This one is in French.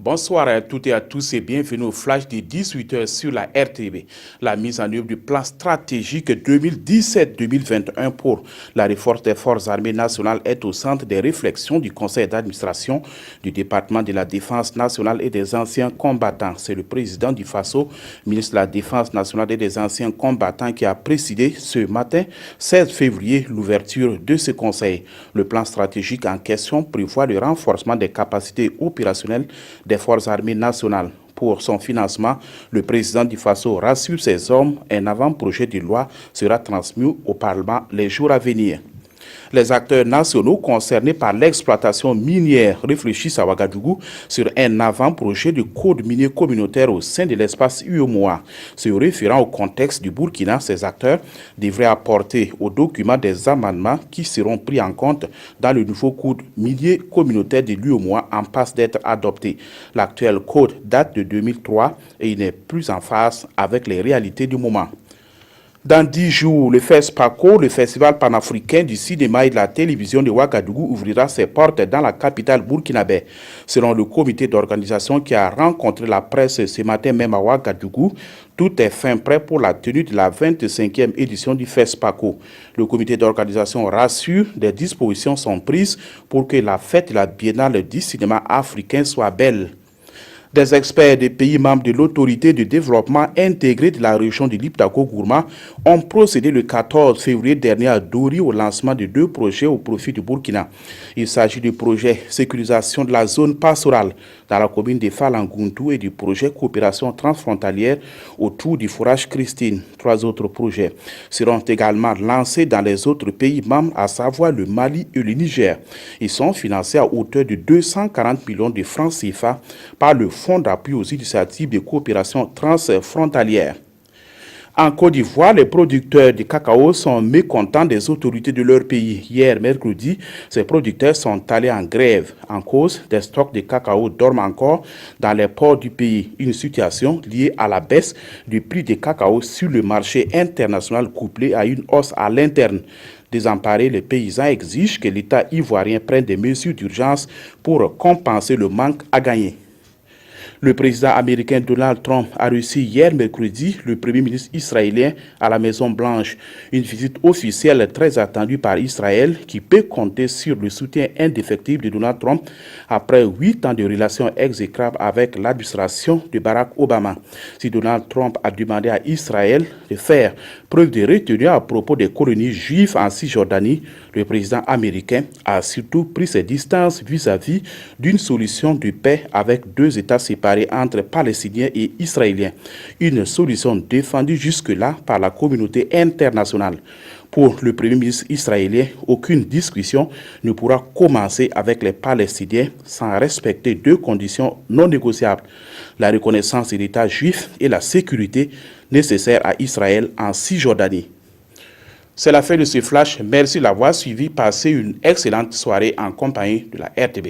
Bonsoir à toutes et à tous et bienvenue au flash de 18h sur la RTB. La mise en œuvre du plan stratégique 2017-2021 pour la réforme des forces armées nationales est au centre des réflexions du conseil d'administration du département de la défense nationale et des anciens combattants. C'est le président du FASO, ministre de la défense nationale et des anciens combattants, qui a présidé ce matin, 16 février, l'ouverture de ce conseil. Le plan stratégique en question prévoit le renforcement des capacités opérationnelles des forces armées nationales. Pour son financement, le président du FASO rassure ses hommes. Un avant-projet de loi sera transmis au Parlement les jours à venir. Les acteurs nationaux concernés par l'exploitation minière réfléchissent à Ouagadougou sur un avant-projet de code minier communautaire au sein de l'espace UEMOA. Se référant au contexte du Burkina, ces acteurs devraient apporter au document des amendements qui seront pris en compte dans le nouveau code minier communautaire de l'UEMOA en passe d'être adopté. L'actuel code date de 2003 et il n'est plus en phase avec les réalités du moment. Dans 10 jours, le FESPACO, le Festival panafricain du cinéma et de la télévision de Ouagadougou, ouvrira ses portes dans la capitale burkinabé. Selon le comité d'organisation qui a rencontré la presse ce matin même à Ouagadougou, tout est fin prêt pour la tenue de la 25e édition du FESPACO. Le comité d'organisation rassure, des dispositions sont prises pour que la fête de la Biennale du cinéma africain soit belle. Des experts des pays membres de l'autorité de développement intégrée de la région de Liptako-Gourma ont procédé le 14 février dernier à Dori au lancement de 2 projets au profit du Burkina. Il s'agit du projet sécurisation de la zone pastorale dans la commune de Falanguntu et du projet coopération transfrontalière autour du forage Christine. 3 autres projets seront également lancés dans les autres pays membres, à savoir le Mali et le Niger. Ils sont financés à hauteur de 240 millions de francs CFA par le Fonds d'appui aux initiatives de coopération transfrontalière. En Côte d'Ivoire, les producteurs de cacao sont mécontents des autorités de leur pays. Hier, mercredi, ces producteurs sont allés en grève. En cause, des stocks de cacao dorment encore dans les ports du pays. Une situation liée à la baisse du prix des cacao sur le marché international couplée à une hausse à l'interne. Désemparés, les paysans exigent que l'État ivoirien prenne des mesures d'urgence pour compenser le manque à gagner. Le président américain Donald Trump a reçu hier mercredi le premier ministre israélien à la Maison-Blanche. Une visite officielle très attendue par Israël qui peut compter sur le soutien indéfectible de Donald Trump après 8 ans de relations exécrables avec l'administration de Barack Obama. Si Donald Trump a demandé à Israël de faire preuve de retenue à propos des colonies juives en Cisjordanie, le président américain a surtout pris ses distances vis-à-vis d'une solution de paix avec 2 États séparés entre Palestiniens et Israéliens. Une solution défendue jusque-là par la communauté internationale. Pour le premier ministre israélien, aucune discussion ne pourra commencer avec les Palestiniens sans respecter 2 conditions non négociables: la reconnaissance de l'État juif et la sécurité nécessaire à Israël en Cisjordanie. C'est la fin de ce flash. Merci de l'avoir suivi. Passez une excellente soirée en compagnie de la RTB.